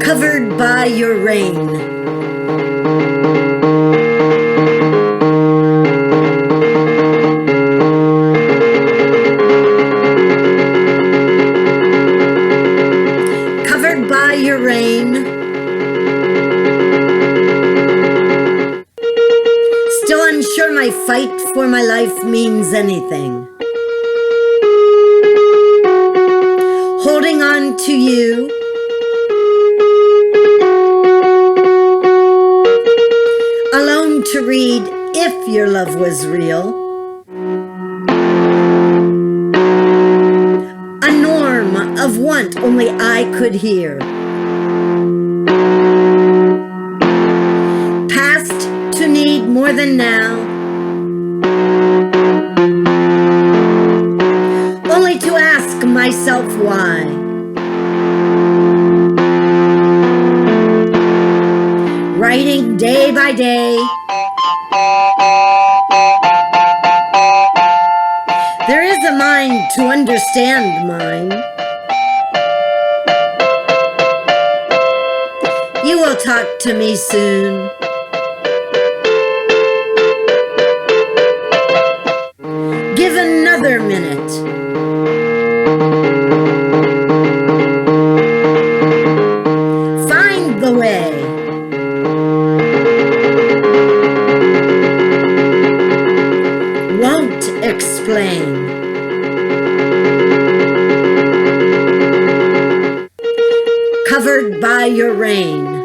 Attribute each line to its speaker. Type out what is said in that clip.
Speaker 1: Covered by your rain. Covered by your rain. Still unsure my fight for my life means anything. Holding on to you. Alone to read if your love was real. A norm of want only I could hear. Past to need more than now. Only to ask myself why. Writing day by day. There is a mind to understand mine. You will talk to me soon. Give another minute. Find the way. Won't explain. Covered by your rain.